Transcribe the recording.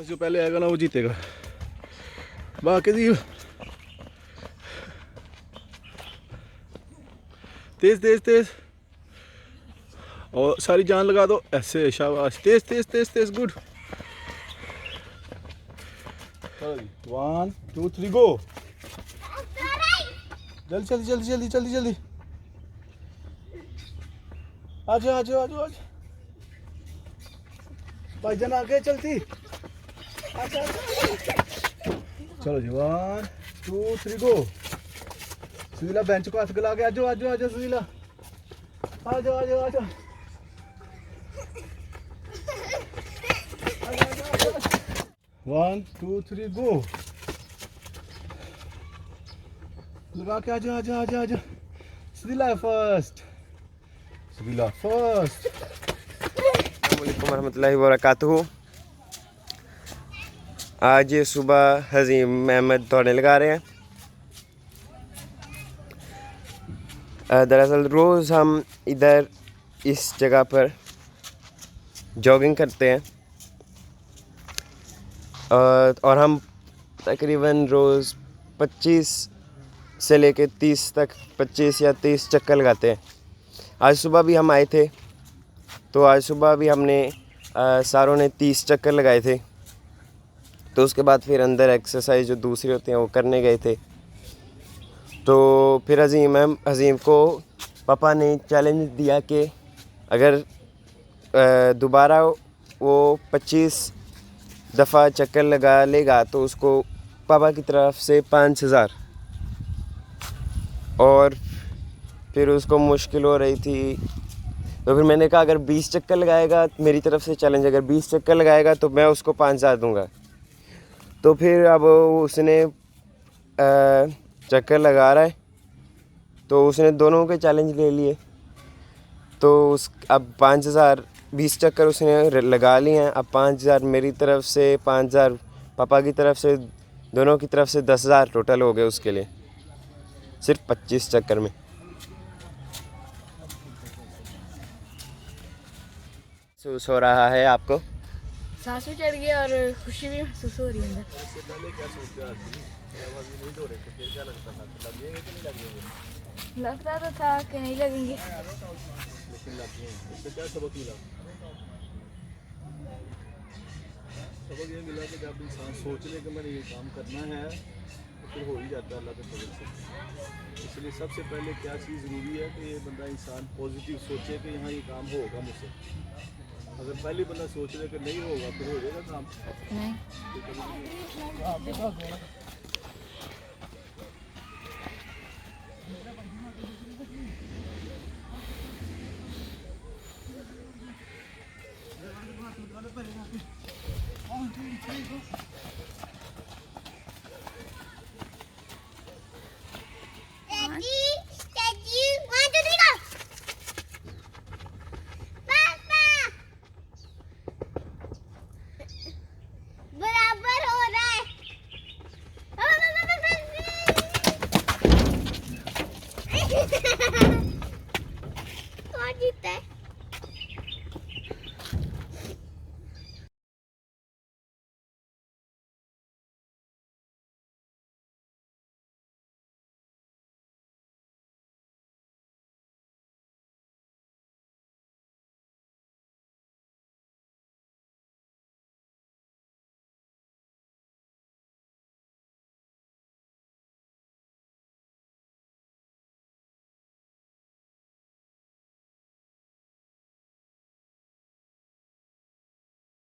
जो पहले आएगा ना वो जीतेगा। बाकी दी तेज तेज तेज और सारी जान लगा दो ऐसे। शाबाश, तेज तेज तेज तेज, गुड। 1 2 3 गो। जल्दी जल्दी जल्दी जल्दी जल्दी जल्दी। आजा आजा आजा आजा भाईजान, आगे चलती। आजा चलो जी, 1 2 3 गो। सुशीला बेंच को हाथ गला के आजो आजो आजो सुशीला, आजो आजो आजो। 1 2 3 गो। लगा के आजा आजा आजा आजा। Sushila first, Sushila first. अस्सलामुअलैकुम वरहमतुल्लाहि वबरकातुहू। आज सुबह हज़ीम अहमद दौड़ने लगा रहे हैं। दरअसल रोज़ हम इधर इस जगह पर जॉगिंग करते हैं और हम तकरीबन रोज़ 25 से लेके 30 तक 25 या 30 चक्कर लगाते हैं। आज सुबह भी हम आए थे, तो आज सुबह भी हमने सारों ने 30 चक्कर लगाए थे। तो उसके बाद फिर अंदर एक्सरसाइज जो दूसरे होते हैं वो करने गए थे। तो फिर हज़ीम को पापा ने चैलेंज दिया कि अगर दोबारा वो 25 दफ़ा चक्कर लगा लेगा तो उसको पापा की तरफ से 5,000। और फिर उसको मुश्किल हो रही थी, तो फिर मैंने कहा अगर 20 चक्कर लगाएगा, मेरी तरफ से चैलेंज, अगर 20 चक्कर लगाएगा तो मैं उसको 5,000 दूंगा। तो फिर अब उसने चक्कर लगा रहा है, तो उसने दोनों के चैलेंज ले लिए। तो अब 5,000 20 चक्कर उसने लगा लिए हैं। अब 5,000 मेरी तरफ से, 5,000 पापा की तरफ से, दोनों की तरफ से 10,000 टोटल हो गए उसके लिए, सिर्फ 25 चक्कर में। महसूस हो रहा है आपको? सांस भी चढ़ गया और खुशी भी महसूस हो रही है अंदर। लगता तो था कि नहीं लगेंगे, सबक ये मिला कि जब इंसान सोच ले कि मैंने ये काम करना है तो फिर हो ही जाता है अल्लाह के फजल से। इसलिए सबसे पहले क्या चीज़ ज़रूरी है कि ये बंदा इंसान पॉजिटिव सोचे कि यहाँ ये काम होगा मुझसे। अगर पहले बंदा सोच ले कि नहीं होगा फिर हो जाएगा काम नहीं।